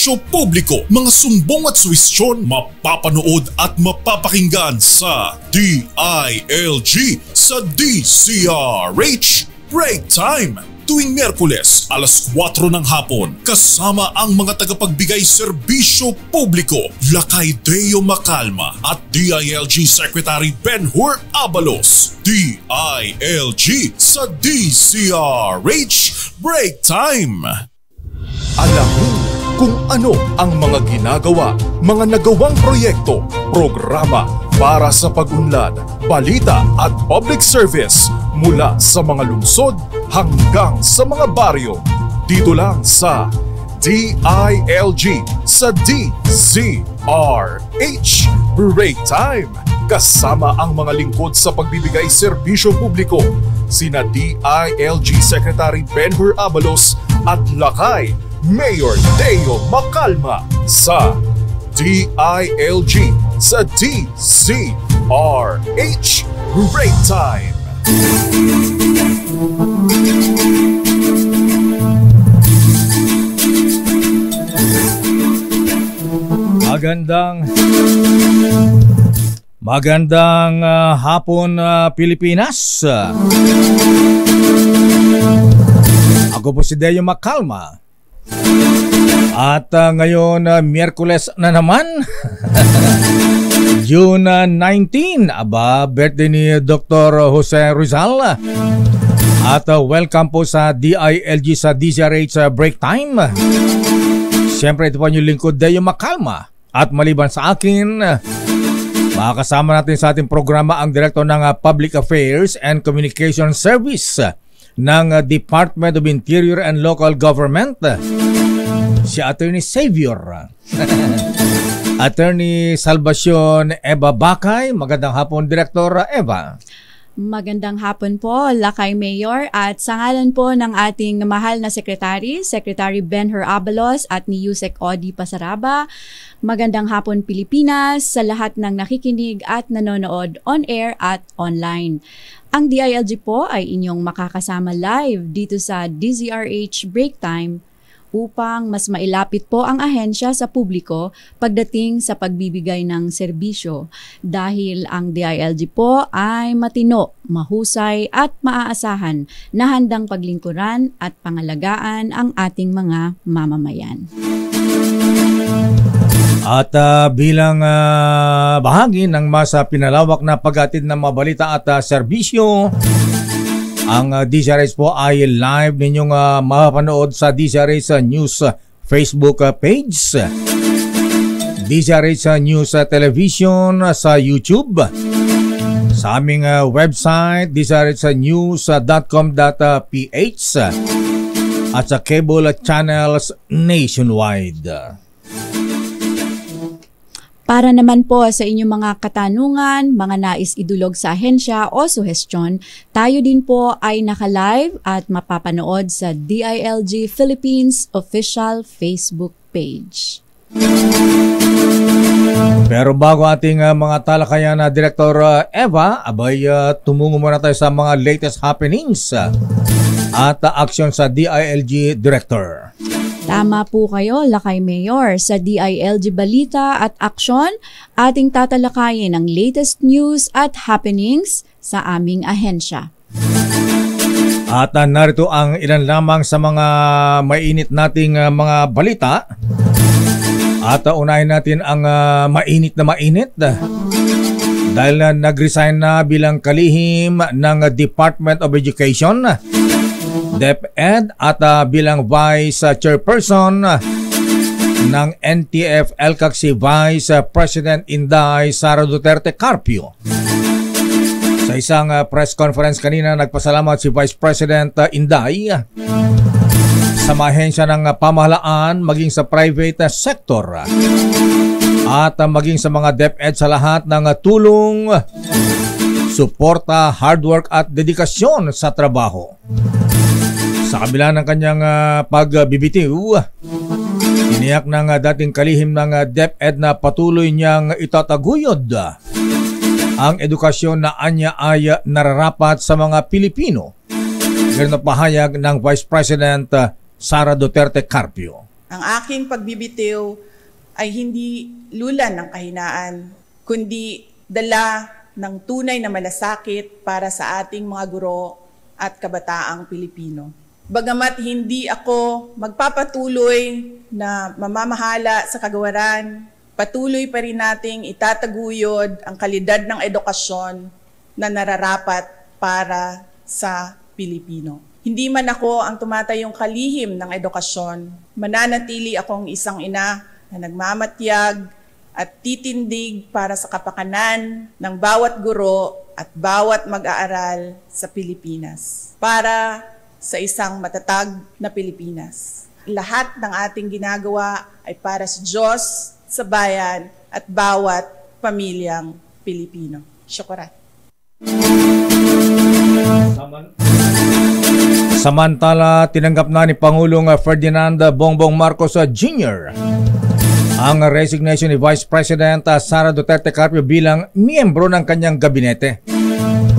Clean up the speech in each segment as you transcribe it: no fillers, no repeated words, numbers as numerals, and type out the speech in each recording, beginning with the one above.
serbisyo publiko. Mga sumbong at suwestyon mapapanood at mapapakinggan sa DILG sa DCRH Break Time. Tuwing Miyerkules, alas 4 ng hapon, kasama ang mga tagapagbigay serbisyo publiko, Lakay Deo Macalma at DILG Secretary Ben-Hur Abalos. DILG sa DCRH Break Time. Alamin kung ano ang mga ginagawa, mga nagawang proyekto, programa para sa pag-unlad, balita at public service mula sa mga lungsod hanggang sa mga baryo. Dito lang sa DILG sa DZRH Break Time. Kasama ang mga lingkod sa pagbibigay serbisyo publiko, sina DILG Secretary Ben-Hur Abalos at Lakay Mayor Deo Macalma sa DILG sa DZRH Break Time. Magandang hapon Pilipinas. Ako po si Deo Macalma. At ngayon Miyerkules na naman. June 19, birthday ni Dr. Jose Rizal. At welcome po sa DILG sa DZRH Break Time. Siyempre ito po yung lingkod Deo Macalma. At maliban sa akin, makakasama natin sa ating programa ang Director ng Public Affairs and Communication Service ng Department of Interior and Local Government, si Attorney Xavier. Attorney Salvacion Eva Bakay. Magandang hapon, Director Eva. Magandang hapon po, Lakay Mayor, at sa ngalan po ng ating mahal na Secretary Ben-Hur Abalos at ni Yusek Odi Pasaraba. Magandang hapon Pilipinas sa lahat ng nakikinig at nanonood on air at online. Ang DILG po ay inyong makakasama live dito sa DZRH Break Time upang mas mailapit po ang ahensya sa publiko pagdating sa pagbibigay ng serbisyo, dahil ang DILG po ay matino, mahusay at maaasahan na handang paglingkuran at pangalagaan ang ating mga mamamayan. At bilang bahagi ng mas pinalawak na paghatid ng mga balita at serbisyo, ang DZRH po ay live ninyong mapapanood sa DZRH News Facebook page, DZRH News Television sa YouTube, sa aming website dzrhnews.com.ph at sa cable channels nationwide. Para naman po sa inyong mga katanungan, mga nais idulog sa ahensya o suhestyon, tayo din po ay naka-live at mapapanood sa DILG Philippines official Facebook page. Pero bago ating mga talakayan na Director Eva, tumungo muna tayo sa mga latest happenings at action sa DILG Director. Tama po kayo, Lakay Mayor. Sa DILG Balita at Aksyon, ating tatalakayin ang latest news at happenings sa aming ahensya. At narito ang ilan lamang sa mga mainit nating mga balita. At unahin natin ang mainit na mainit. Dahil nag-resign na bilang kalihim ng Department of Education, DepEd, at bilang Vice Chairperson ng NTF-ELCAC si Vice President Inday Sara Duterte Carpio. Sa isang press conference kanina, nagpasalamat si Vice President Inday sa mga ahensya ng pamahalaan, maging sa private sector, at maging sa mga DepEd sa lahat ng tulong, suporta, hard work at dedikasyon sa trabaho. Sa kabila ng kanyang pagbibitiw, tiniyak ng dating kalihim ng DepEd na patuloy niyang itataguyod ang edukasyon na anya ay nararapat sa mga Pilipino. Ganun na pahayag ng Vice President Sara Duterte Carpio. Ang aking pagbibitiw ay hindi lulan ng kahinaan, kundi dala ng tunay na malasakit para sa ating mga guro at kabataang Pilipino. Bagamat hindi ako magpapatuloy na mamamahala sa kagawaran, patuloy pa rin nating itataguyod ang kalidad ng edukasyon na nararapat para sa Pilipino. Hindi man ako ang tumatayong kalihim ng edukasyon, mananatili akong isang ina na nagmamatyag at titindig para sa kapakanan ng bawat guro at bawat mag-aaral sa Pilipinas. Para sa isang matatag na Pilipinas. Lahat ng ating ginagawa ay para sa Diyos, sa bayan, at bawat pamilyang Pilipino. Syukuran. Samantala, tinanggap na ni Pangulong Ferdinand Bongbong Marcos Jr. ang resignation ni Vice President Sara Duterte Carpio bilang miyembro ng kanyang gabinete.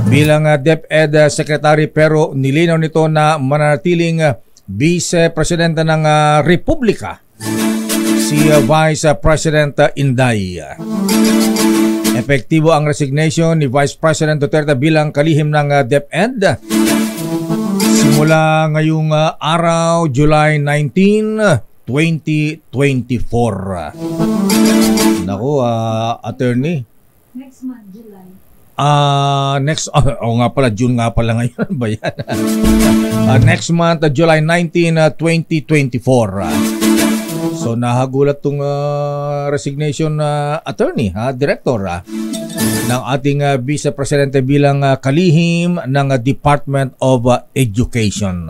Bilang DepEd Secretary, pero nilinaw nito na mananatiling Vice Presidente ng Republika si Vice President Inday. Epektibo ang resignation ni Vice President Duterte bilang kalihim ng DepEd simula ngayong araw, July 19, 2024. Naku, attorney. Next month, July. Nga pala, June nga pala ngayon. Ba yan? Next month, July 19, 2024. So, nahagulat tong resignation attorney, director ng ating Vice Presidente bilang kalihim ng Department of Education.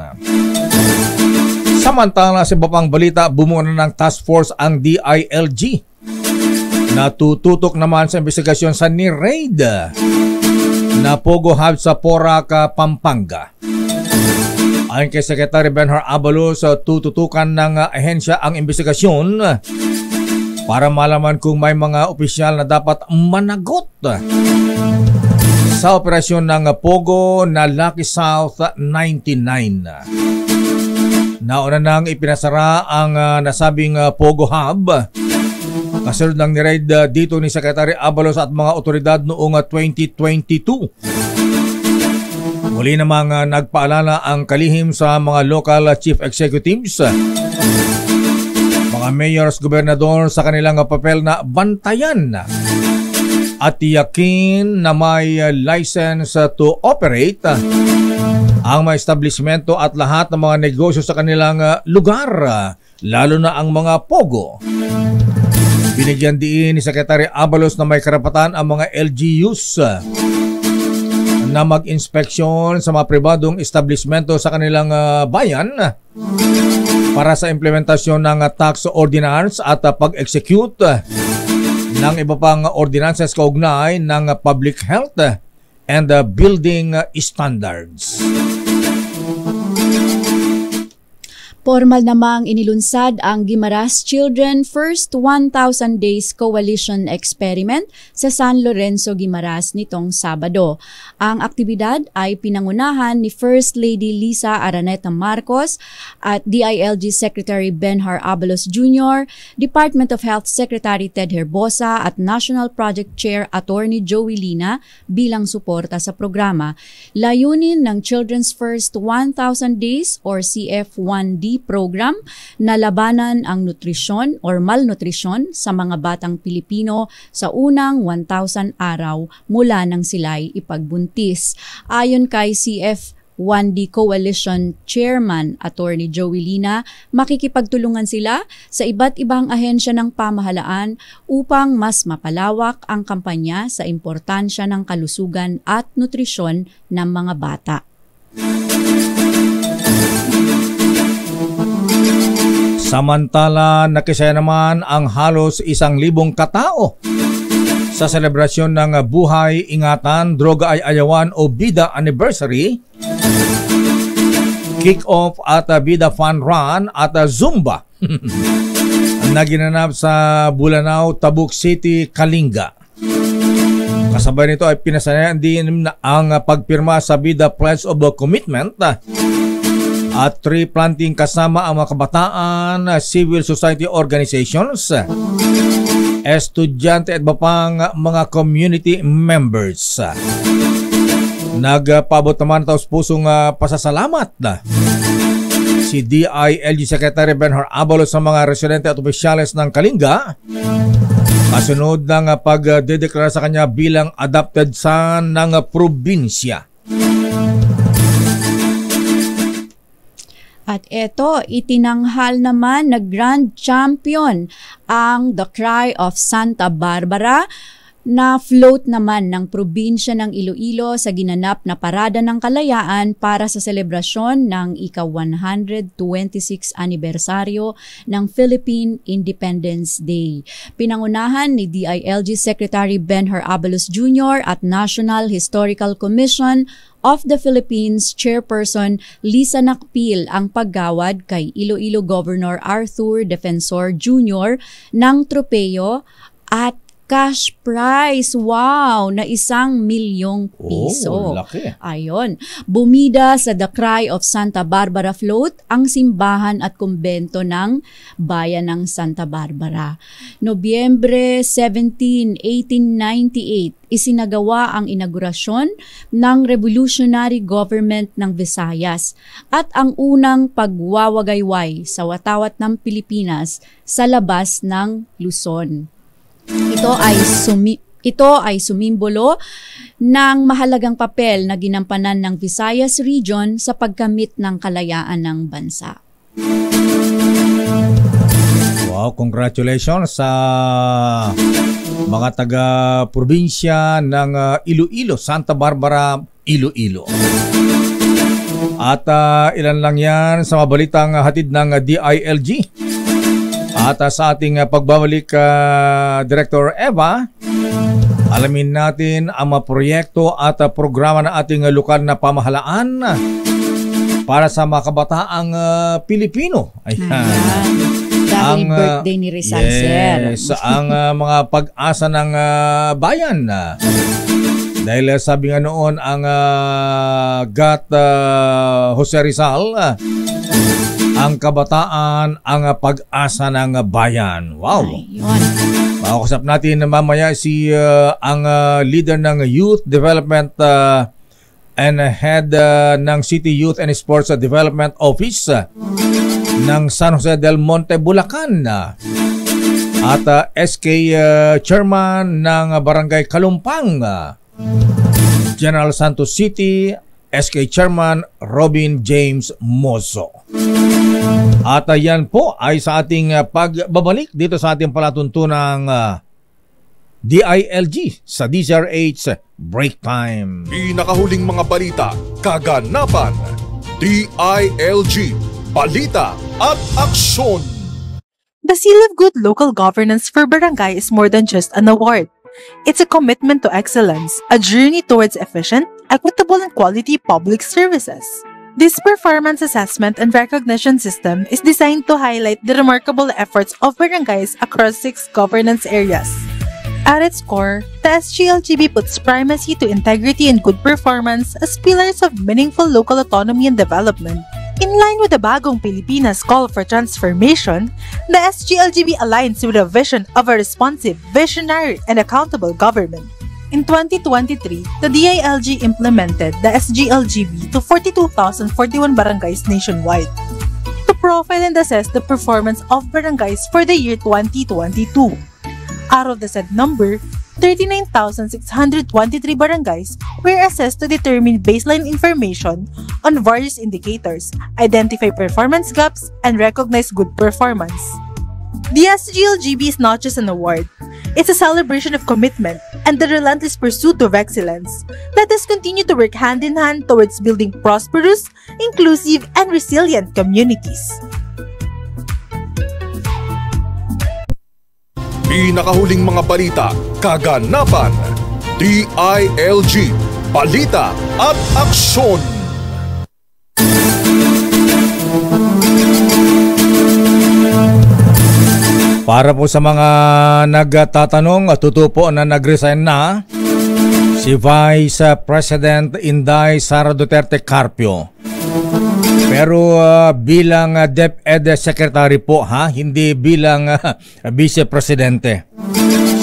Samantala, sa iba pang balita, bumuo na ng task force ang DILG. Natututok naman sa investigasyon sa ni-raid na Pogo Hub sa Porac, Pampanga. Ayon kay Secretary Benhur Abalos, tututukan ng ahensya ang investigasyon para malaman kung may mga opisyal na dapat managot sa operasyon ng Pogo na Lucky South 99. Nauna nang ipinasara ang nasabing Pogo Hub kasunod ng ni-raid dito ni Secretary Abalos at mga otoridad noong 2022. Muli namang nagpaalala ang kalihim sa mga local chief executives, mga mayors, gobernador sa kanilang papel na bantayan at tiyakin na may license to operate ang mga establishmento at lahat ng mga negosyo sa kanilang lugar, lalo na ang mga Pogo. Binigyan din ni Secretary Abalos na may karapatan ang mga LGUs na mag-inspeksyon sa mga pribadong establishmento sa kanilang bayan para sa implementasyon ng tax ordinance at pag-execute ng iba pang ordinances kaugnay ng public health and building standards. Formal namang inilunsad ang Guimaras Children First 1,000 Days Coalition Experiment sa San Lorenzo, Guimaras nitong Sabado. Ang aktibidad ay pinangunahan ni First Lady Lisa Araneta Marcos at DILG Secretary Benhur Abalos Jr., Department of Health Secretary Ted Herbosa at National Project Chair Attorney Joey Lina bilang suporta sa programa. Layunin ng Children's First 1,000 Days or CF1D program na labanan ang nutrisyon or malnutrisyon sa mga batang Pilipino sa unang 1,000 araw mula nang sila'y ipagbuntis. Ayon kay CF1D Coalition Chairman Attorney Joey Lina, makikipagtulungan sila sa iba't ibang ahensya ng pamahalaan upang mas mapalawak ang kampanya sa importansya ng kalusugan at nutrisyon ng mga bata. Samantala, nakisaya naman ang halos 1,000 katao sa selebrasyon ng Buhay, Ingatan, Droga ay Ayawan o BIDA Anniversary, kick-off at BIDA Fun Run at Zumba na ginanap sa Bulanao, Tabuk City, Kalinga. Kasabay nito ay pinasanayan din ang pagpirma sa BIDA Pledge of Commitment at tree planting kasama ang mga kabataan, civil society organizations, estudyante at iba pang mga community members. Nagpaabot naman taos-pusong pasasalamat na si DILG Secretary Benhur Abalos sa mga residente at opisyales ng Kalinga kasunod ng pagdedeklara sa kanya bilang adopted son ng probinsya. At ito, itinanghal naman na Grand Champion ang The Cry of Santa Barbara na float naman ng probinsya ng Iloilo sa ginanap na Parada ng Kalayaan para sa selebrasyon ng ika-126 anibersaryo ng Philippine Independence Day. Pinangunahan ni DILG Secretary Benhur Abalos Jr. at National Historical Commission of the Philippines Chairperson Lisa Nakpil ang paggawad kay Iloilo Governor Arthur Defensor Jr. ng tropeyo at cash prize, wow, na 1,000,000 piso. Laki. Ayon. Bumida sa The Cry of Santa Barbara Float ang simbahan at kumbento ng Bayan ng Santa Barbara. Nobyembre 17, 1898, isinagawa ang inaugurasyon ng Revolutionary Government ng Visayas at ang unang pagwawagayway sa watawat ng Pilipinas sa labas ng Luzon. Ito ay sumimbolo ng mahalagang papel na ginampanan ng Visayas Region sa pagkamit ng kalayaan ng bansa. Wow, congratulations sa mga taga-probinsya ng Iloilo, Santa Barbara, Iloilo. At ilan lang yan sa mabalitang hatid ng DILG. At sa ating pagbabalik, Director Eva, alamin natin ang mga proyekto at programa ng ating lokal na pamahalaan para sa mga kabataang Pilipino. Ayan. Dahil birthday ni Rizal, yes, ang mga pag-asa ng bayan. Dahil sabi nga noon ang Jose Rizal, ang kabataan ang pag-asa ng bayan. Wow. Makakusap natin mamaya si ang leader ng Youth Development and head ng City Youth and Sports Development Office ng San Jose del Monte, Bulacan. At SK Chairman ng Barangay Kalumpang, General Santos City, SK Chairman Robin James Mozo. At yan po ay sa ating pagbabalik dito sa ating palatuntunang DILG sa DZRH Break Time. Pinakahuling mga balita, kaganapan, DILG, balita at aksyon. The Seal of Good Local Governance for Barangay is more than just an award. It's a commitment to excellence, a journey towards efficient, equitable, and quality public services. This performance assessment and recognition system is designed to highlight the remarkable efforts of barangays across 6 governance areas. At its core, the SGLGB puts primacy to integrity and good performance as pillars of meaningful local autonomy and development. In line with the Bagong Pilipinas call for transformation, the SGLGB aligns with a vision of a responsive, visionary, and accountable government. In 2023, the DILG implemented the SGLGB to 42,041 barangays nationwide to profile and assess the performance of barangays for the year 2022. Out of the said number, 39,623 barangays were assessed to determine baseline information on various indicators, identify performance gaps, and recognize good performance. The SGLGB is not just an award, it's a celebration of commitment and the relentless pursuit of excellence. Let us continue to work hand in hand towards building prosperous, inclusive, and resilient communities. Pinakahuling mga balita, kaganapan, DILG, balita at aksyon. Para po sa mga nagtatanong, totoo po na nag-resign na si Vice President Inday Sara Duterte Carpio. Pero bilang DepEd Secretary po, hindi bilang Vice Presidente.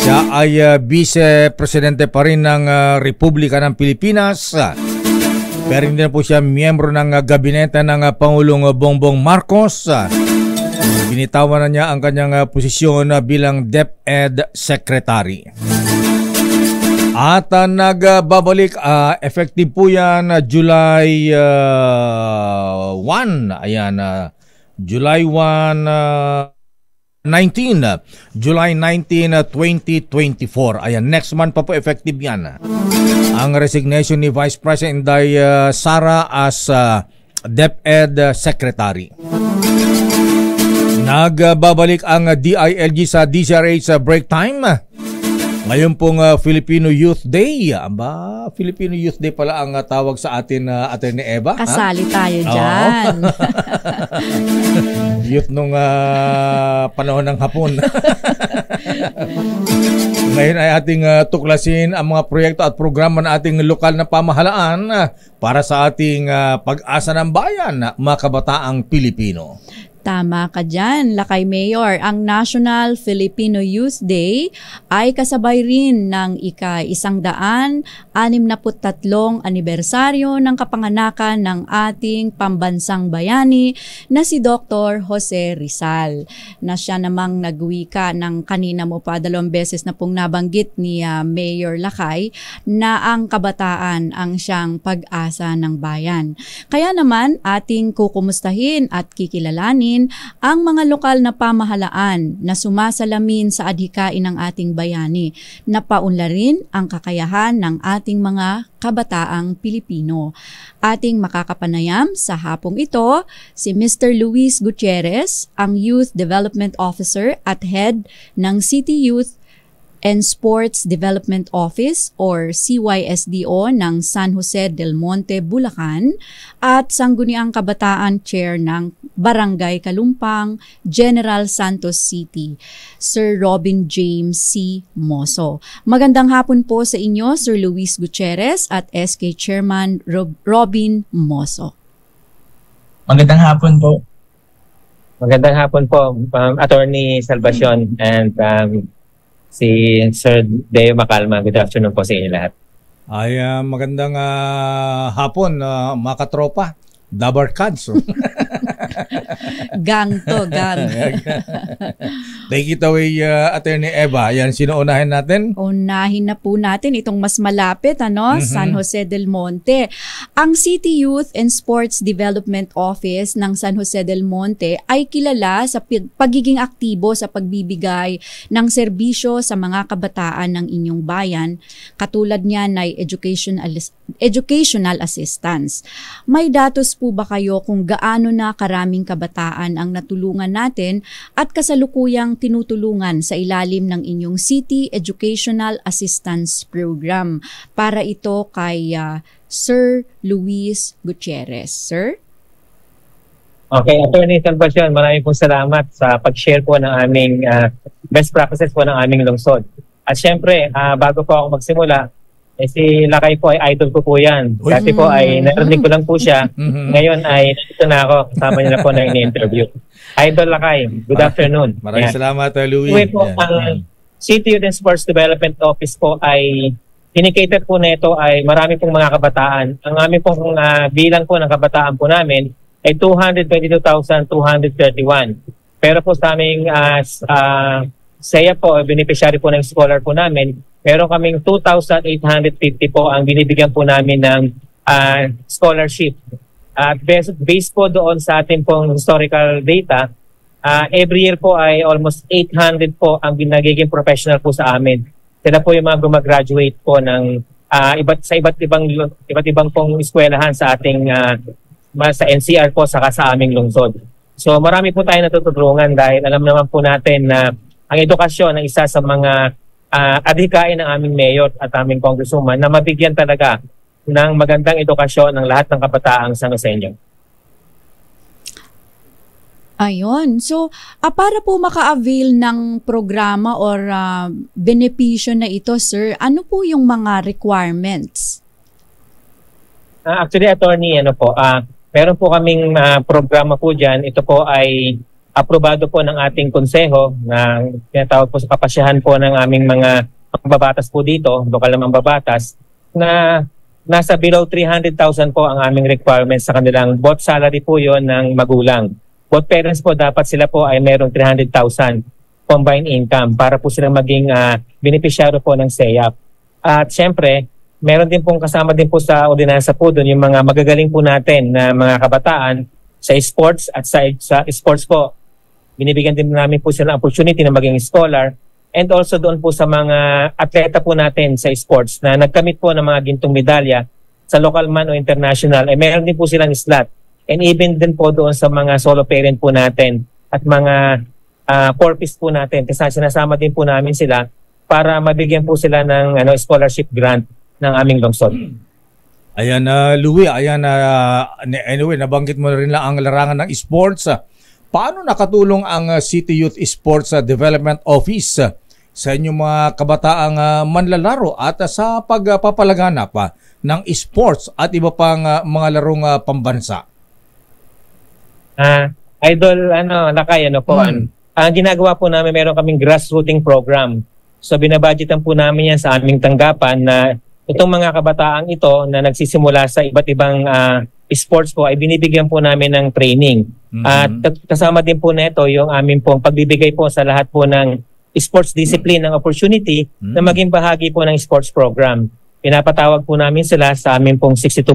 Siya ay Vice Presidente pa rin ng Republika ng Pilipinas. Pero hindi na po siya miyembro ng gabinete ng Pangulong Bongbong Marcos. Binitawan na niya ang kanyang posisyon bilang DepEd Secretary. At nagbabalik, effective po yan July 1. Ayan, July 1, 19. July 19, 2024. Ayan, next month pa po effective yan. Ang resignation ni Vice President Inday Sara as DepEd Secretary. Nagbabalik ang DILG sa DZRH break time. Ngayon pong Filipino Youth Day. Aba, Filipino Youth Day pala ang tawag sa atin, Atty. Eva. Kasali tayo dyan. Youth nung panahon ng hapon. Ngayon ay ating tuklasin ang mga proyekto at programa ng ating lokal na pamahalaan para sa ating pag-asa ng bayan, mga kabataang Pilipino. Tama ka dyan, Lakay Mayor. Ang National Filipino Youth Day ay kasabay rin ng ika-163 anibersaryo ng kapanganakan ng ating pambansang bayani na si Dr. Jose Rizal, na siya namang nagwika ng kanina mo pa 2 beses na pong nabanggit ni Mayor Lakay na ang kabataan ang siyang pag-asa ng bayan. Kaya naman ating kukumustahin at kikilalanin ang mga lokal na pamahalaan na sumasalamin sa adhikain ng ating bayani, na paunlarin ang kakayahan ng ating mga kabataang Pilipino. Ating makakapanayam sa hapong ito si Mr. Luis Gutierrez, ang Youth Development Officer at Head ng City Youth and Sports Development Office or CYSDO ng San Jose del Monte, Bulacan, at Sangguniang Kabataan Chair ng Barangay Kalumpang, General Santos City, Sir Robin James C. Moso. Magandang hapon po sa inyo, Sir Luis Gutierrez at SK Chairman Robin Moso. Magandang hapon po. Magandang hapon po, Attorney Salvacion and si Sir Deo Macalma. Good afternoon po sa inyo lahat. Ay, magandang hapon, mga katropa. Dabarkads. Gang to, gang. Take it away, Attorney Eva. Yan, sino unahin natin? Unahin na po natin itong mas malapit, San Jose del Monte. Ang City Youth and Sports Development Office ng San Jose del Monte ay kilala sa pagiging aktibo sa pagbibigay ng serbisyo sa mga kabataan ng inyong bayan. Katulad niyan ay educational assistance. May datos po ba kayo kung gaano na karaming kabataan ang natulungan natin at kasalukuyang tinutulungan sa ilalim ng inyong City Educational Assistance Program? Para ito kay Sir Luis Gutierrez. Sir? Okay, Attorney Salvacion, maraming pong salamat sa pag-share po ng aming best practices po ng aming lungsod. At syempre, bago po ako magsimula, si Lakay po ay idol ko po yan. Dati po ay narinig ko lang po siya. Ngayon ay nandito na ako. Kasama niya na po na ini-interview. Idol Lakay, good afternoon. Maraming salamat, Louie. Po, ang City Youth and Sports Development Office po ay indicated po na ito ay marami pong mga kabataan. Ang aming pong bilang po ng kabataan po namin ay 222,231. Pero po sa aming saya po, beneficiary po ng scholar po namin, meron kaming 2,850 po ang binibigyan po namin ng scholarship. At based po doon sa ating pong historical data, every year po ay almost 800 po ang nagiging professional po sa amin. Sila po yung mga gumagraduate po ng iba't ibang pong eskwelahan sa ating sa NCR po saka sa aming lungsod. So marami po tayo natutulungan dahil alam naman po natin na ang edukasyon ay isa sa mga adhikain ng aming mayor at aming congresswoman na mabigyan talaga ng magandang edukasyon ng lahat ng kapataang San Joseño. Ayun. So, para po maka-avail ng programa or benepisyo na ito, sir, ano po yung mga requirements? Actually, Attorney, meron po kaming programa po dyan. Ito po ay aprobado po ng ating konseho na tinatawag po sa kapasyahan po ng aming mga mambabatas po dito, lokal na mambabatas, na nasa below 300,000 po ang aming requirements sa kanilang both salary po yon ng magulang. Both parents po dapat sila po ay merong 300,000 combined income para po sila maging beneficiary po ng SEAP. At syempre, meron din pong kasama din po sa ordinansa po doon yung mga magagaling po natin na mga kabataan sa sports at sa sports po. Binibigyan din namin po sila ng opportunity na maging scholar, and also doon po sa mga atleta po natin sa sports na nagkamit po ng mga gintong medalya sa local man o international, ay meron din po silang slot. And even din po doon sa mga solo parent po natin at mga corpus po natin, kasi sinasama din po namin sila para mabigyan po sila ng scholarship grant ng aming lungsod. Ayan, Louie, ayan, anyway, nabanggit mo rin lang ang larangan ng sports. Paano nakatulong ang City Youth Sports Development Office sa inyong mga kabataang manlalaro at sa pagpapalaganap ng sports at iba pang mga larong pambansa? Idol, Lakay, ang ginagawa po namin, meron kaming grassrooting program. So binabudgetan po namin yan sa aming tanggapan na itong mga kabataang ito na nagsisimula sa iba't ibang sports po ay binibigyan po namin ng training. At kasama din po nito yung aming pong pagbibigay po sa lahat po ng sports discipline ng opportunity na maging bahagi po ng sports program. Pinapatawag po namin sila sa aming pong 62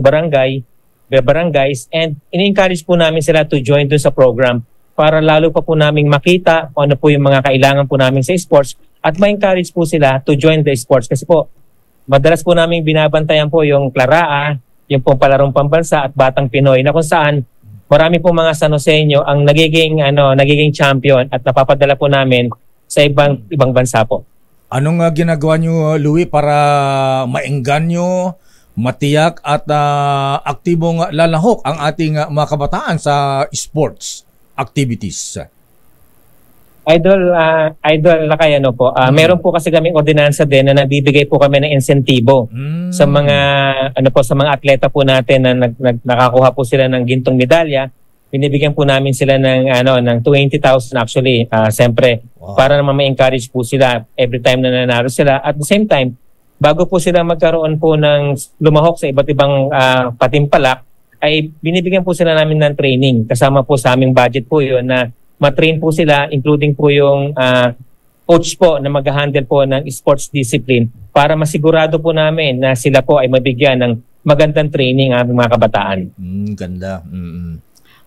barangays, and in-encourage po namin sila to join doon sa program para lalo pa po namin makita kung ano po yung mga kailangan po namin sa sports at ma-encourage po sila to join the sports. Kasi po, madalas po namin binabantayan po yung Claraa, yung pong palarong pambansa at Batang Pinoy na kung saan marami po mga San Joseño ang nagiging champion at napapadala po namin sa ibang bansa po. Anong ginagawa niyo, Louie, para maengganyo, matiyak at aktibong lalahok ang ating mga kabataan sa sports activities? Idol, Lakay, meron po kasi kaming ordinansa din na nagbibigay po kami ng insentibo sa mga sa mga atleta po natin na nakakuha po sila ng gintong medalya. Binibigyan po namin sila ng 20,000 actually, siyempre, para naman ma-encourage po sila every time na nanalo sila. At the same time, bago po sila magkaroon po ng lumahok sa iba't ibang patimpalak, ay binibigyan po sila namin ng training. Kasama po sa aming budget po yun na matrain po sila, including po yung coach po na mag-handle po ng sports discipline para masigurado po namin na sila po ay mabigyan ng magandang training ang mga kabataan. Ganda.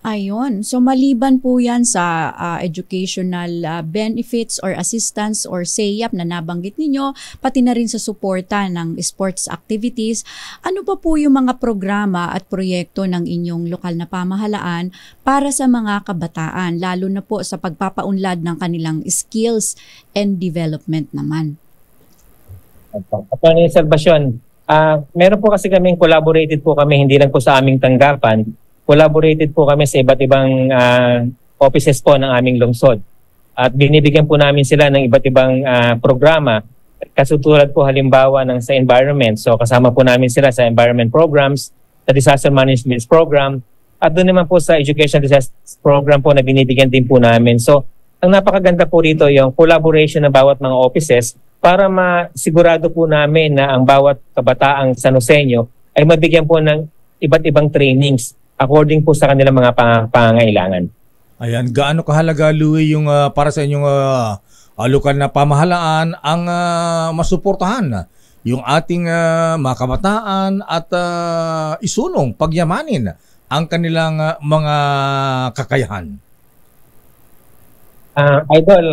Ayun. So maliban po yan sa educational benefits or assistance or SEAP na nabanggit ninyo, pati na rin sa suporta ng sports activities, ano pa po yung mga programa at proyekto ng inyong lokal na pamahalaan para sa mga kabataan, lalo na po sa pagpapaunlad ng kanilang skills and development naman? Attorney Salvacion, meron po kasi kaming collaborated po kami, hindi lang po sa aming tanggapan. Collaborated po kami sa iba't ibang offices po ng aming lungsod. At binibigyan po namin sila ng iba't ibang programa. Kasutulad po halimbawa ng sa environment. So kasama po namin sila sa environment programs, sa disaster management program, at doon naman po sa education disaster program po na binibigyan din po namin. So ang napakaganda po rito yung collaboration ng bawat mga offices para masigurado po namin na ang bawat kabataang San Joseño ay mabigyan po ng iba't ibang trainings according po sa kanilang mga pangangailangan. Ayan, gaano kahalaga, Louie, yung para sa inyong lokal na pamahalaan ang masuportahan yung ating mga kabataan at isulong, pagyamanin ang kanilang mga kakayahan? Idol,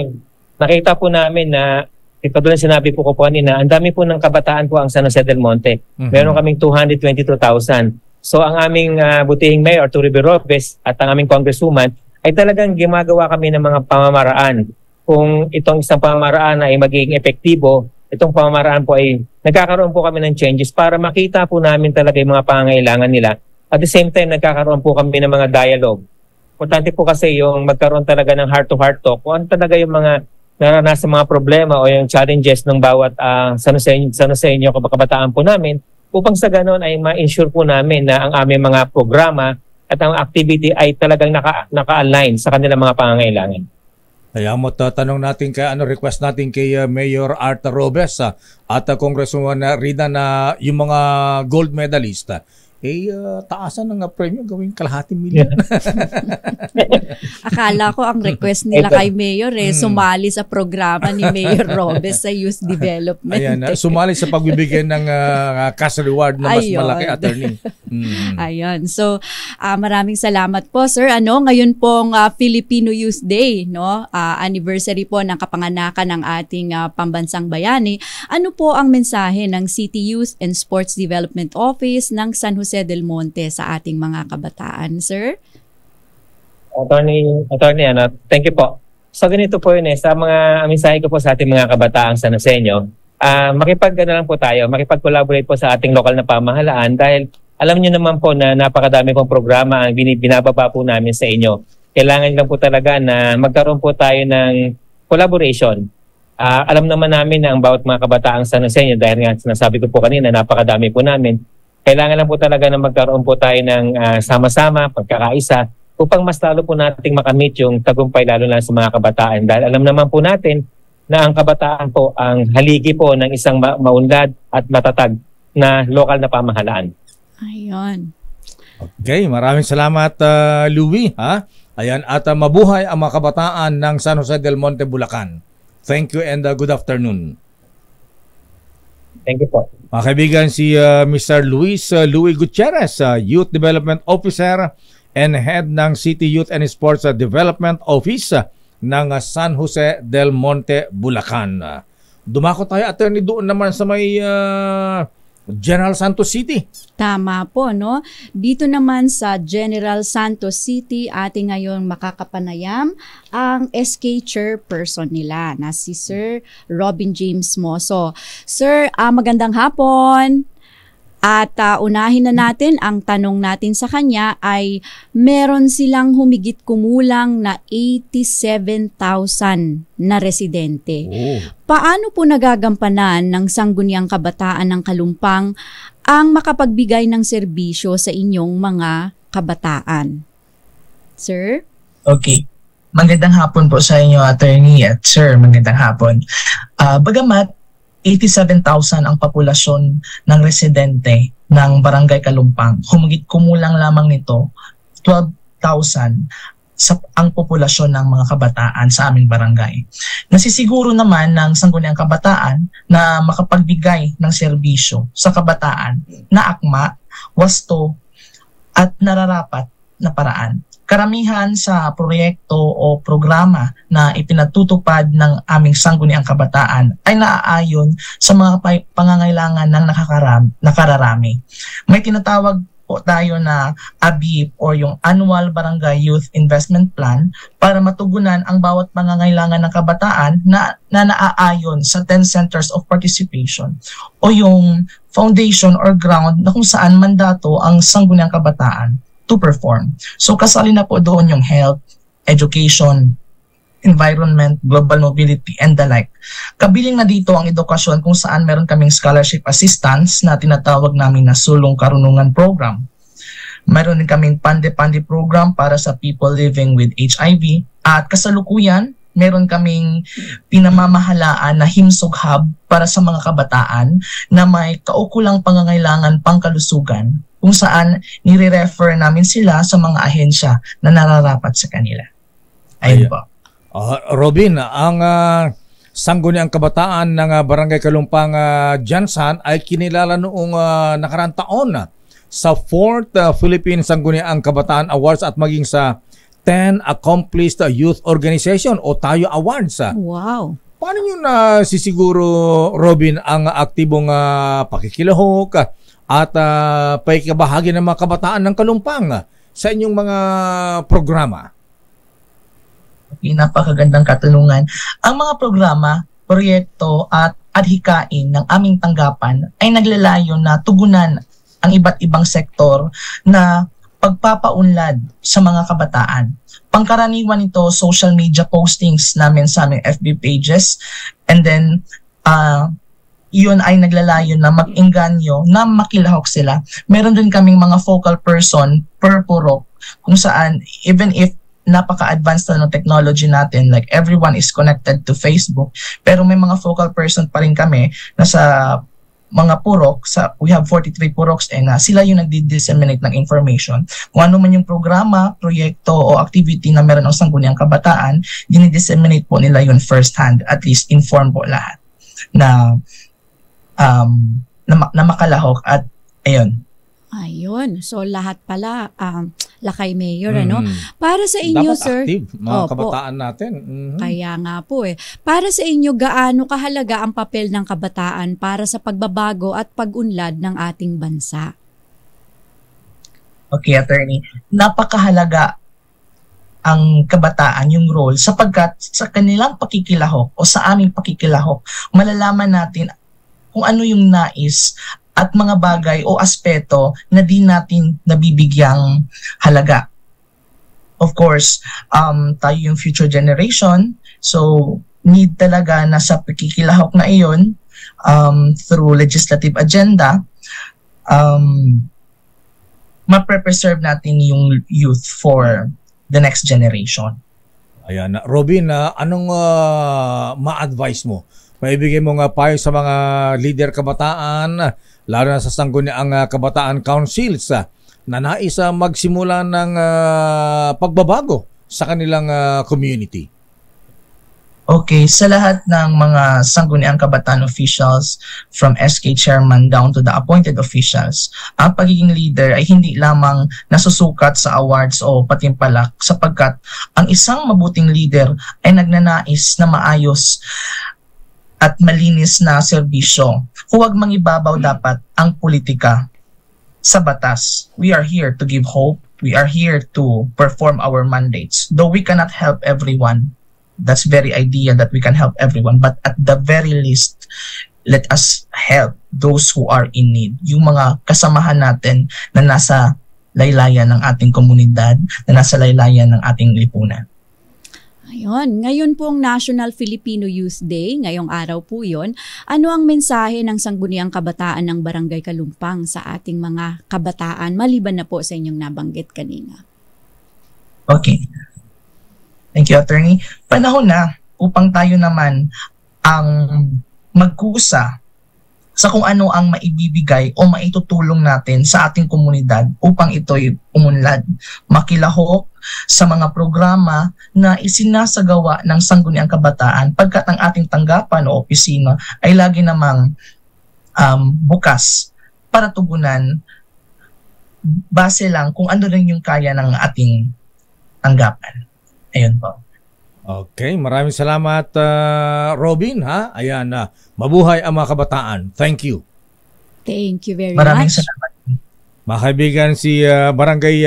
nakita po namin na ito doon sinabi po ko kanina, ang dami po ng kabataan po ang San Jose del Monte. Meron kaming 222,000. So ang aming butihing Mayor, Turi Robes, at ang aming Congresswoman ay talagang gumagawa kami ng mga pamamaraan. Kung itong isang pamamaraan ay magiging epektibo, itong pamamaraan po ay nagkakaroon po kami ng changes para makita po namin talaga yung mga pangangailangan nila. At the same time, nagkakaroon po kami ng mga dialogue. Importante po kasi yung magkaroon talaga ng heart-to-heart talk. Kung ano talaga yung mga naranasan mga problema o yung challenges ng bawat San Joseño kabataan po namin, upang sa ganon ay ma-ensure po namin na ang aming mga programa at ang activity ay talagang naka-align sa kanilang mga pangangailangan. Kaya mo tanong natin request natin kay Mayor Art Robes at Congresswoman Rina na yung mga gold medalist taasan ng premyo gawing kalahating milyon. Akala ko ang request nila kay Mayor sumali sa programa ni Mayor Robes sa youth development. Ayan, sumali sa pagbibigay ng cash reward na mas malaki, attorney. Ayun. So, maraming salamat po, sir. Ngayon pong Filipino Youth Day, no? Anniversary po ng kapanganakan ng ating pambansang bayani. Ano po ang mensahe ng City Youth and Sports Development Office ng San Jose del Monte sa ating mga kabataan, sir? Attorney, thank you po. So ganito po yun sa mga mensahe ko po sa ating mga kabataang San Joseño, lang po tayo, makipag-collaborate po sa ating lokal na pamahalaan dahil alam niyo naman po na napakadami pong programa ang binababa po namin sa inyo. Kailangan lang po talaga na magkaroon po tayo ng collaboration. Alam naman namin na ang bawat mga kabataang San Joseño, dahil nga sinasabi ko po kanina, napakadami po namin. Kailangan lang po talaga na magkaroon po tayo ng sama-sama, pagkakaisa, upang mas lalo po nating makamit yung tagumpay lalo na sa mga kabataan. Dahil alam naman po natin na ang kabataan po ang haligi po ng isang maunlad at matatag na lokal na pamahalaan. Ayun. Okay, maraming salamat Louie. Ayan, at mabuhay ang mga kabataan ng San Jose del Monte, Bulacan. Thank you and good afternoon. Thank you po. Mga kaibigan, si Mr. Louis Gutierrez, Youth Development Officer and Head ng City Youth and Sports Development Office ng San Jose del Monte, Bulacan. Dumako tayo, attorney, doon naman sa may General Santos City. Tama po, no? Dito naman sa General Santos City, ating ngayon makakapanayam ang SK Chairperson nila na si Sir Robin James Moso. Sir, magandang hapon. At unahin na natin, ang tanong natin sa kanya ay meron silang humigit kumulang na 87,000 na residente. Paano po nagagampanan ng Sangguniang Kabataan ng Kalumpang ang makapagbigay ng serbisyo sa inyong mga kabataan? Sir? Okay. Magandang hapon po sa inyo, attorney at sir. Magandang hapon. Bagamat 87,000 ang populasyon ng residente ng Barangay Kalumpang, humigit kumulang lamang nito 12,000 ang populasyon ng mga kabataan sa aming barangay. Nasisiguro naman ng Sangguniang Kabataan na makapagbigay ng serbisyo sa kabataan na akma, wasto at nararapat na paraan. Karamihan sa proyekto o programa na ipinatutupad ng aming Sangguniang Kabataan ay naaayon sa mga pangangailangan ng nakararami. May tinatawag po tayo na ABIP o yung Annual Barangay Youth Investment Plan para matugunan ang bawat pangangailangan ng kabataan na naaayon sa 10 Centers of Participation o yung foundation or ground na kung saan mandato ang Sangguniang Kabataan to perform. So kasali na po doon yung health, education, environment, global mobility, and the like. Kabilang na dito ang edukasyon kung saan meron kaming scholarship assistance na tinatawag namin na Sulong Karunungan Program. Meron din kaming Pande-Pande Program para sa people living with HIV. At kasalukuyan, meron kaming pinamamahalaan na Himsog Hub para sa mga kabataan na may kaukulang pangangailangan pangkalusugan kung saan nire-refer namin sila sa mga ahensya na nararapat sa kanila. Ayun po. Robin, ang Sangguniang Kabataan ng Barangay Kalumpang Jansan ay kinilala noong nakaraang taon sa 4th Philippine Sangguniang Kabataan Awards at maging sa 10 Accomplished Youth Organization o Tayo Awards. Wow. Paano nyo sisiguro, Robin, ang aktibong pakikilahok at paikabahagi ng mga kabataan ng Kalumpang sa inyong mga programa? Napakagandang katanungan. Ang mga programa, proyekto at adhikain ng aming tanggapan ay naglalayon na tugunan ang iba't ibang sektor na pagpapaunlad sa mga kabataan. Pangkaraniwan nito, social media postings namin sa aming FB pages, and then iyon ay naglalayon na mag-engganyo na makilahok sila. Meron din kaming mga focal person per purok kung saan even if napaka-advanced na ng technology natin, like everyone is connected to Facebook, pero may mga focal person pa rin kami na sa mga purok, we have 43 puroks sila yung nagdi-disseminate ng information. Kung ano man yung programa, proyekto o activity na meron ng Sangguniang Kabataan, dinidisseminate po nila yun first hand, at least inform po lahat na makalahok at ayun. Ayun. So lahat pala Lakay Mayor ano. Para sa inyo, dapat sir. Active, mga kabataan natin. Kaya nga po Para sa inyo, gaano kahalaga ang papel ng kabataan para sa pagbabago at pag-unlad ng ating bansa? Okay, attorney. Napakahalaga ang kabataan, yung role, sapagkat sa kanilang pakikilahok o sa aming pakikilahok, malalaman natin kung ano yung nais at mga bagay o aspeto na di natin nabibigyang halaga. Of course, tayo yung future generation, so need talaga na sa pakikilahok na iyon, through legislative agenda, ma-preserve natin yung youth for the next generation. Ayan. Robin, anong ma-advise mo? Maibigay mo nga payo sa mga leader kabataan, lalo na sa Sangguniang Kabataan Councils na nais magsimula ng pagbabago sa kanilang community. Okay, sa lahat ng mga Sangguniang Kabataan officials, from SK chairman down to the appointed officials, ang pagiging leader ay hindi lamang nasusukat sa awards o patimpalak, sapagkat ang isang mabuting leader ay nagnanais na maayos at malinis na serbisyo. Huwag mangibabaw dapat ang politika sa batas. We are here to give hope. We are here to perform our mandates. Though we cannot help everyone, that's very idea that we can help everyone. But at the very least, let us help those who are in need. Yung mga kasamahan natin na nasa laylayan ng ating komunidad, na nasa laylayan ng ating lipunan. Ayun, ngayon pong National Filipino Youth Day, ngayong araw po yon. Ano ang mensahe ng Sangguniang Kabataan ng Barangay Kalumpang sa ating mga kabataan, maliban na po sa inyong nabanggit kanina? Okay. Thank you, attorney. Panahon na upang tayo naman ang magkusa sa kung ano ang maibibigay o maitutulong natin sa ating komunidad upang ito'y umunlad, makilahok sa mga programa na isinasagawa ng Sangguniang Kabataan, pagkat ang ating tanggapan o opisina ay lagi namang bukas para tugunan base lang kung ano rin yung kaya ng ating tanggapan. Ayun po. Okay, maraming salamat Robin ha. Ayan mabuhay ang mga kabataan. Thank you. Thank you very Maraming much. salamat. Mga kaibigan, si Barangay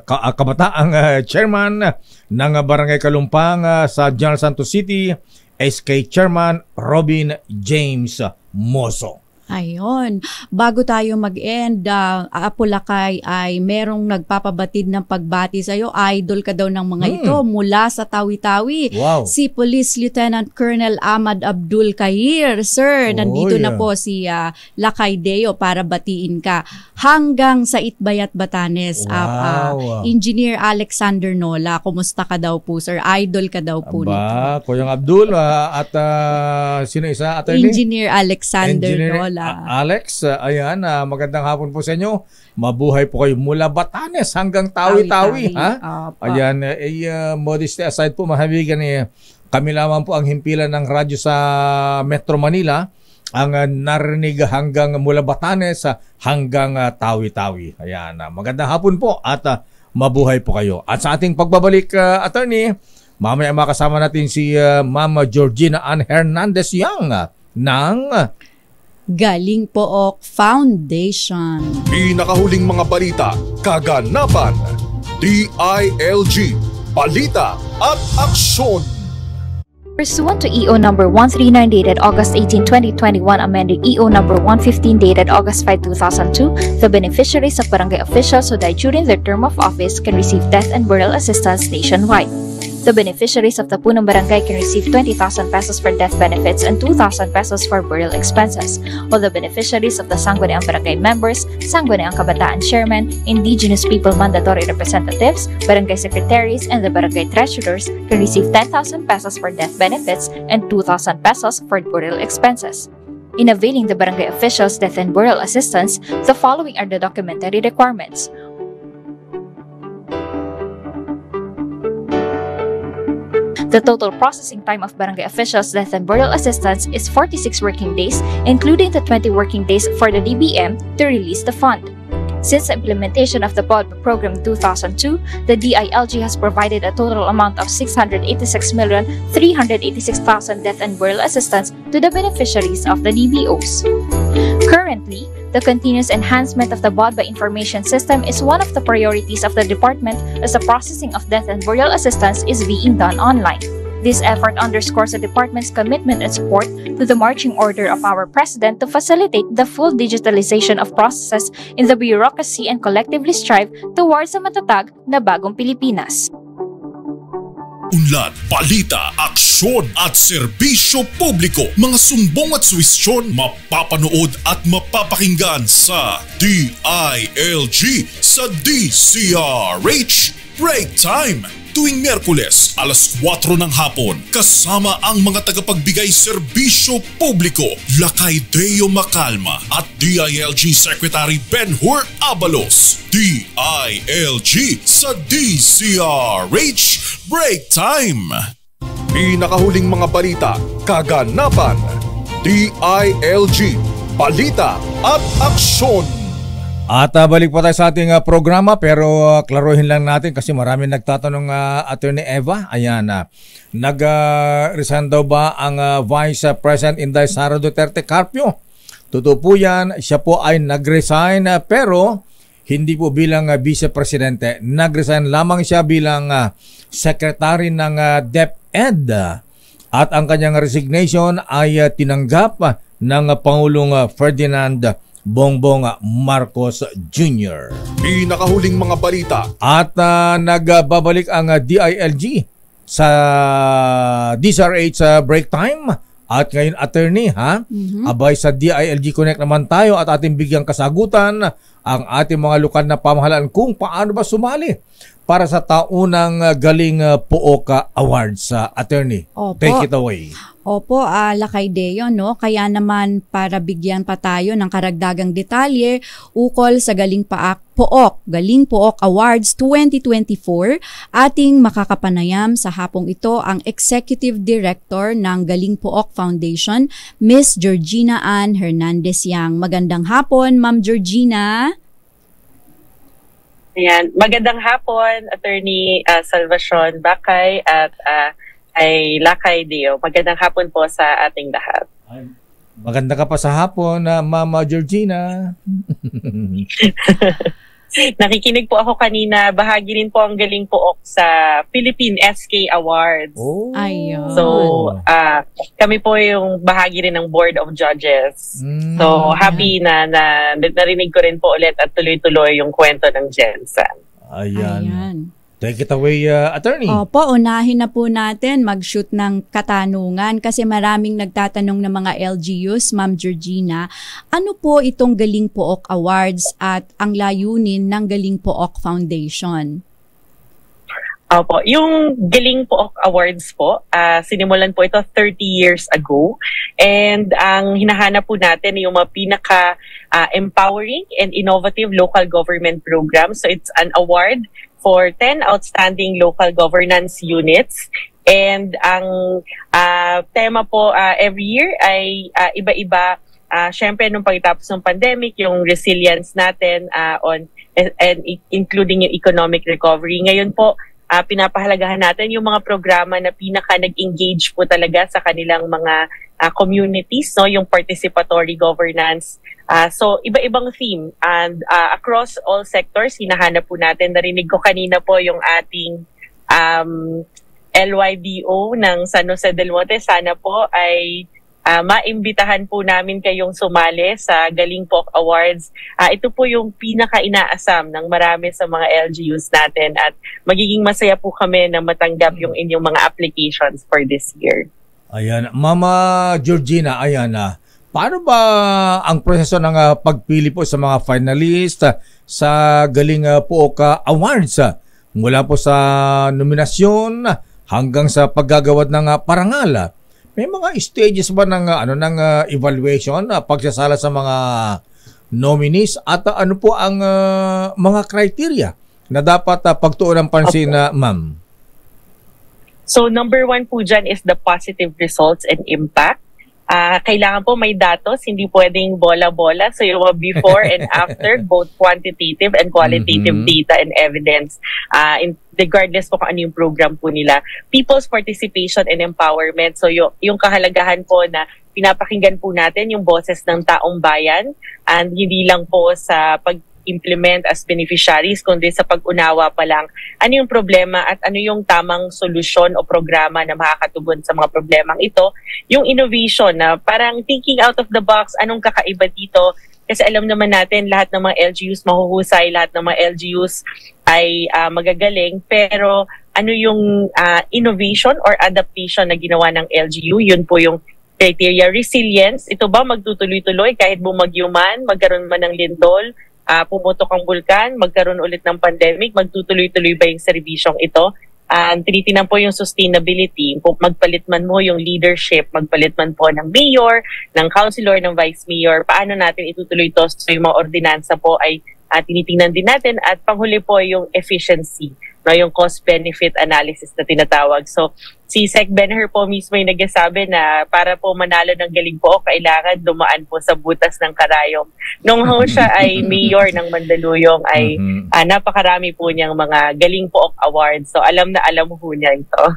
Kabataang Chairman ng Barangay Kalumpang sa General Santos City, SK Chairman Robin James Moso. Ayun. Bago tayo mag-end, Apo Lakay ay merong nagpapabatid ng pagbati sa'yo. Idol ka daw ng mga ito mula sa Tawi-Tawi. Wow. Si Police Lieutenant Colonel Ahmad Abdul Kahir. Sir, nandito na po si Lakay Deo para batiin ka. Hanggang sa Itbayat, Batanes. Wow. Engineer Alexander Nola. Kumusta ka daw po, sir? Idol ka daw po nito. Kuyang Abdul at sino isa? Attorney? Engineer Alexander Nola. Alex, ayan, magandang hapon po sa inyo. Mabuhay po kayo mula Batanes hanggang Tawi-Tawi. Ayan, modesty aside po, mahabigan kami lamang po ang himpilan ng radyo sa Metro Manila ang narinig hanggang mula Batanes hanggang Tawi-Tawi. Ayan, magandang hapon po at mabuhay po kayo. At sa ating pagbabalik, attorney, mamaya makasama natin si Ma'am Georgina Ann Hernandez Young ng Galing Pook Foundation. Pinakahuling mga balita, kaganapan, DILG, balita at aksyon. Pursuant to EO number 139 dated August 18, 2021, amending EO number 115 dated August 5, 2002, the beneficiaries of barangay officials who died during their term of office can receive death and burial assistance nationwide. The beneficiaries of the punong barangay can receive 20,000 pesos for death benefits and 2,000 pesos for burial expenses, while the beneficiaries of the Sangguniang Barangay members, Sangguniang Kabataan Chairman, Indigenous People Mandatory Representatives, Barangay Secretaries, and the Barangay Treasurers can receive 10,000 pesos for death benefits and 2,000 pesos for burial expenses. In availing the barangay officials' death and burial assistance, the following are the documentary requirements. The total processing time of barangay officials' death and burial assistance is 46 working days, including the 20 working days for the DBM to release the fund. Since the implementation of the BOD program 2002, the DILG has provided a total amount of 686,386,000 death and burial assistance to the beneficiaries of the DBOs. Currently, the continuous enhancement of the BODBA information system is one of the priorities of the department as the processing of death and burial assistance is being done online. This effort underscores the department's commitment and support to the marching order of our president to facilitate the full digitalization of processes in the bureaucracy and collectively strive towards a matatag na bagong Pilipinas. Unlad, balita, aksyon at serbisyo publiko. Mga sumbong at suwestyon mapapanood at mapapakinggan sa DILG sa DCRH Break Time. Tuwing Miyerkules, alas 4 ng hapon, kasama ang mga tagapagbigay serbisyo publiko, Lakay Deo Macalma at DILG Secretary Ben-Hur Abalos. DILG sa DCRH Break Time. Pinakahuling mga balita, kaganapan, DILG, balita at aksyon. At balik po tayo sa ating programa, pero klaruhin lang natin kasi maraming nagtatanong, Attorney Eva. Ayan, nag-resign daw ba ang Vice President Inday Sara Duterte Carpio? Totoo po yan, siya po ay nag-resign pero hindi po bilang Vice Presidente. Nag-resign lamang siya bilang Secretary ng DepEd. At ang kanyang resignation ay tinanggap ng Pangulong Ferdinand Bongbong Marcos Jr. Pinakahuling mga balita. At nagbabalik ang DILG sa DCRH Break Time. At ngayon, Attorney, abay sa DILG Connect naman tayo at ating bigyang kasagutan ang ating mga lokal na pamahalaan kung paano ba sumali para sa taunang Galing Pook Awards. Attorney, Opo. Take it away. Opo, Lakay Deo, no? Kaya naman para bigyan pa tayo ng karagdagang detalye ukol sa Galing Pook Awards 2024, ating makakapanayam sa hapong ito ang Executive Director ng Galing Pook Foundation, Miss Georgina Ann Hernandez Yang. Magandang hapon, Ma'am Georgina. Ayan. Magandang hapon, Attorney Salvacion Bakay at ay Lakay Deo. Magandang hapon po sa ating lahat. Maganda ka pa sa hapon, Mama Georgina. Nakikinig po ako kanina. Bahagi rin po ang Galing Pook sa Philippine SK Awards. Oh. Ayun. So, kami po yung bahagi rin ng Board of Judges. So, happy na narinig ko rin po ulit at tuloy-tuloy yung kwento ng Jensen. Ayan. Take it away, Attorney. Opo, unahin na po natin mag-shoot ng katanungan kasi maraming nagtatanong ng mga LGUs, Ma'am Georgina. Ano po itong Galing Pook Awards at ang layunin ng Galing Pook Foundation? Opo, yung Galing Pook Awards po, sinimulan po ito 30 years ago. And ang hinahanap po natin yung mga pinaka-empowering and innovative local government programs. So it's an award for 10 outstanding local governance units. And ang tema po every year ay iba-iba. Siyempre, nung pagtapos ng pandemic, yung resilience natin and including yung economic recovery. Ngayon po, pinapahalagahan natin yung mga programa na pinaka nag-engage po talaga sa kanilang mga communities, no, yung participatory governance. So, iba-ibang theme. And across all sectors, hinahanap po natin. Narinig ko kanina po yung ating LYDO ng San Jose del Monte. Sana po ay maimbitahan po namin kayong sumali sa Galing Po Awards. Ito po yung pinaka-inaasam ng marami sa mga LGUs natin at magiging masaya po kami na matanggap yung inyong mga applications for this year. Ayan, Mama Georgina, ayan na. Paano ba ang proseso ng pagpili po sa mga finalist sa Galing Po Awards? Mula po sa nominasyon hanggang sa paggagawad ng parangal. May mga stages ba ng evaluation, pagsasala sa mga nominees at ano po ang mga criteria na dapat pagtuunan ng pansin na ma'am? So number 1 po dyan is the positive results and impact. Kailangan po may datos, hindi pwedeng bola-bola. So yung before and after, both quantitative and qualitative data and evidence, regardless po kung ano yung program po nila. People's participation and empowerment. So yung kahalagahan po na pinapakinggan po natin yung boses ng taong bayan and hindi lang po sa pag-implement as beneficiaries, kundi sa pag-unawa pa lang ano yung problema at ano yung tamang solusyon o programa na makakatugon sa mga problemang ito. Yung innovation na parang thinking out of the box, anong kakaiba dito? Kasi alam naman natin lahat ng mga LGUs mahuhusay, lahat ng mga LGUs ay magagaling, pero ano yung innovation or adaptation na ginawa ng LGU? Yun po yung criteria. Resilience, ito ba magtutuloy-tuloy kahit bumagyo man, magkaroon man ng lindol, pumutok ang bulkan, magkaroon ulit ng pandemic, magtutuloy-tuloy ba yung serbisyong ito? Tinitingnan po yung sustainability, magpalit man mo yung leadership, magpalit man po ng mayor, ng councilor, ng vice mayor, paano natin itutuloy ito? So yung mga ordinansa po ay tinitingnan din natin at panghuli po yung efficiency, no, yung cost-benefit analysis na tinatawag. So si Sec Benher po mismo yung nagsasabi na para po manalo ng Galing Po, kailangan dumaan po sa butas ng karayom. Nung siya ay mayor ng Mandaluyong ay napakarami po niyang mga Galing Po Awards. So alam na alam po niya ito.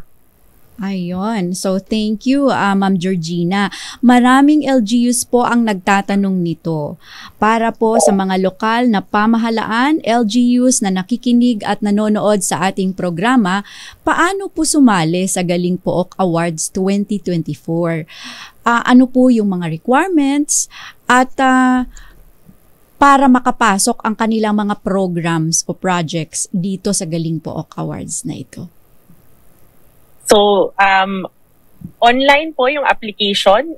Ayun. So, thank you, Ma'am Georgina. Maraming LGUs po ang nagtatanong nito. Para po sa mga lokal na pamahalaan, LGUs na nakikinig at nanonood sa ating programa, paano po sumali sa Galing Pook Awards 2024? Ano po yung mga requirements at para makapasok ang kanilang mga programs o projects dito sa Galing Pook Awards na ito? So, online po yung application.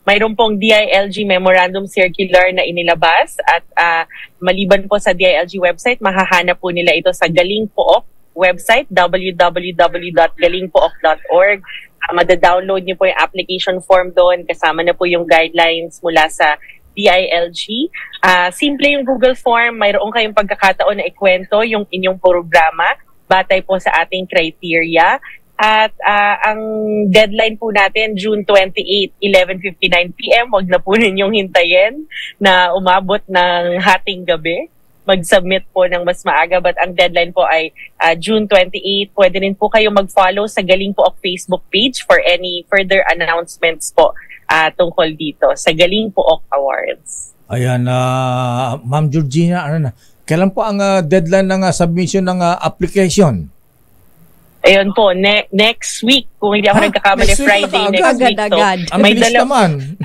Mayroon pong DILG Memorandum Circular na inilabas at maliban po sa DILG website, mahahanap po nila ito sa Galing Pook website, www.galingpook.org. Mada-download niyo po yung application form doon. Kasama na po yung guidelines mula sa DILG. Simple yung Google form. Mayroon kayong pagkakataon na ikwento yung inyong programa batay po sa ating criteria. At ang deadline po natin, June 28, 11:59 p.m. Huwag na po ninyong hintayin na umabot ng hating gabi. Mag-submit po ng mas maaga. But ang deadline po ay June 28. Pwede rin po kayo mag-follow sa Galing Pook Facebook page for any further announcements po tungkol dito sa Galing Pook Awards. Ayan, Ma'am Georgina, kailan po ang deadline ng submission ng application? Ayun po, next week, kung hindi ako nagkakamali, Friday next week. Ang bilis naman.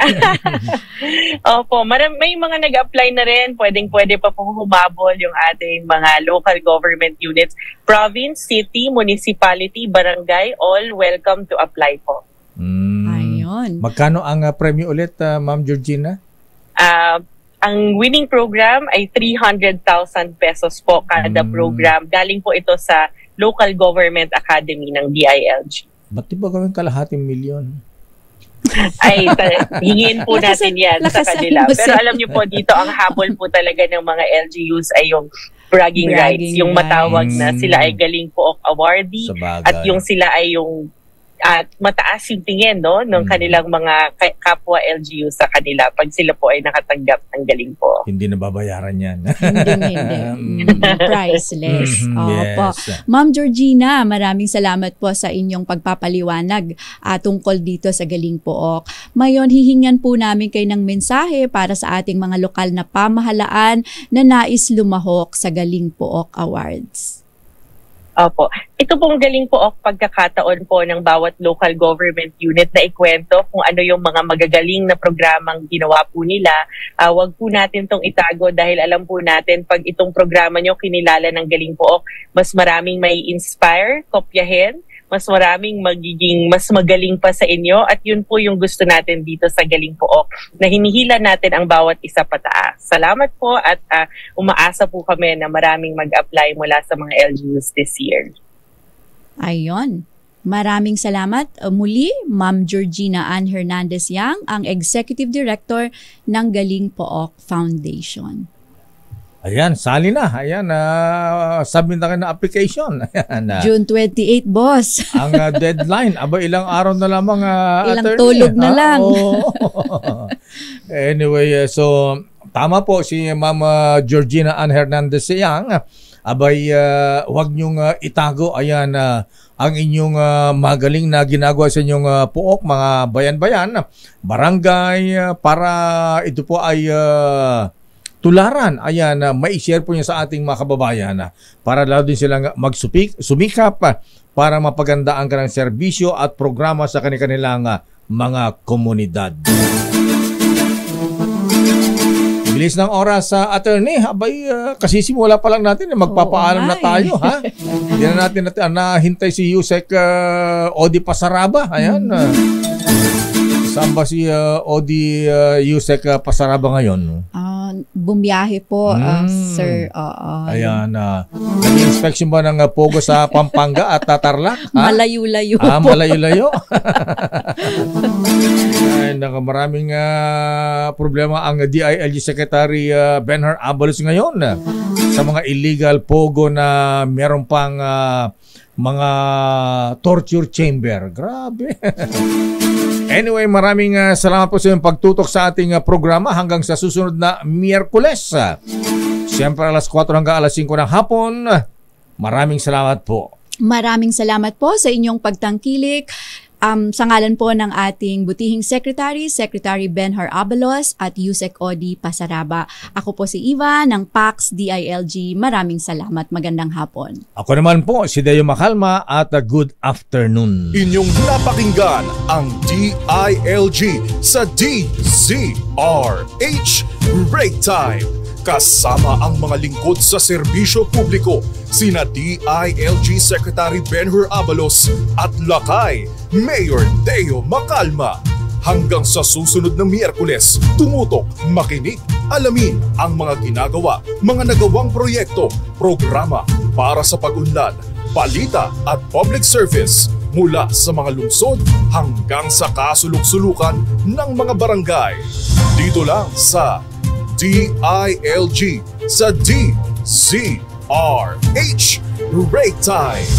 Opo, may mga nag-apply na rin. Pwede pa po humabol yung ating mga local government units. Province, city, municipality, barangay, all welcome to apply po. Ayun. Magkano ang premyo ulit, Ma'am Georgina? Ang winning program ay 300,000 pesos po kada program. Galing po ito sa Local Government Academy ng DILG. Ba't di ba gawin kalahating milyon? Ay, hingin po natin yan sa kanila. Pero alam niyo po, dito ang habol po talaga ng mga LGUs ay yung bragging rights. Yung matawag na sila ay Galing Pook awardee at yung sila ay yung mataas yung tingin ng kanilang mga kapwa LGU sa kanila pag sila po ay nakatanggap ng Galing Po. Hindi nababayaran yan. Hindi. Priceless. Opo. Yes. Ma'am Georgina, maraming salamat po sa inyong pagpapaliwanag tungkol dito sa Galing Pook. Mayon, hihingan po namin kayo ng mensahe para sa ating mga lokal na pamahalaan na nais lumahok sa Galing Pook Awards. Opo. Ito pong Galing Pook pagkakataon po ng bawat local government unit na ikwento kung ano yung mga magagaling na programang ginawa po nila. Wag po natin tong itago dahil alam po natin pag itong programa nyo kinilala ng Galing Pook, mas maraming may inspire, kopyahin, mas maraming magiging mas magaling pa sa inyo at yun po yung gusto natin dito sa Galing Pook na hinihila natin ang bawat isa pataas. Salamat po at umaasa po kami na maraming mag-apply mula sa mga LGUs this year. Ayon. Maraming salamat muli, Ma'am Georgina Ann Hernandez Yang, ang Executive Director ng Galing Pook Foundation. Ayan, sali na. Ayan, submit na kayo na application. Ayan, June 28, boss. ang deadline. Aba, ilang araw na lamang, ilang attorney. tulog na lang. Anyway, so tama po si Ma'am Georgina Ann Hernandez Yang. Abay, huwag niyong itago. Ayan, ang inyong magaling na ginagawa sa inyong pook, mga bayan-bayan, barangay, para ito po ay tularan. Ayan, mai-share po niya sa ating mga kababayan para lalo din silang sumikap para mapaganda ang kanilang serbisyo at programa sa kanilang mga komunidad. Bilis ng oras sa attorney. Abay, kasi simula pa lang natin, magpapaalam na tayo. Ha? Hindi na natin nahintay si Yusek Odi Pasaraba. Ayan. Saan ba si Odi Yusek Pasaraba ngayon? Bumiyahe po, sir. Ayan. Nag-inspection ba ng Pogo sa Pampanga at Tarlac? Malayo-layo po. Malayo-layo. Maraming problema ang DILG Secretary Benher Abalos ngayon sa mga illegal Pogo na meron pang mga torture chamber. Grabe. Anyway, maraming salamat po sa inyong pagtutok sa ating programa hanggang sa susunod na Miyerkules. Siyempre alas 4 hanggang alas 5 ng hapon. Maraming salamat po. Maraming salamat po sa inyong pagtangkilik. Sa ngalan po ng ating butihing Secretary, Secretary Benher Abalos at Yusek Odi Pasaraba. Ako po si Eva ng PAX DILG. Maraming salamat. Magandang hapon. Ako naman po si Deo Macalma at good afternoon. Inyong napakinggan ang DILG sa DZRH Break Time. Kasama ang mga lingkod sa serbisyo publiko, sina DILG Secretary Benher Abalos at Lakay Mayor Deo Macalma. Hanggang sa susunod na Miyerkules, tumutok, makinig, alamin ang mga ginagawa, mga nagawang proyekto, programa para sa pag-unlad, balita at public service mula sa mga lungsod hanggang sa kasulok-sulukan ng mga barangay. Dito lang sa DILG sa DZRH Break Time.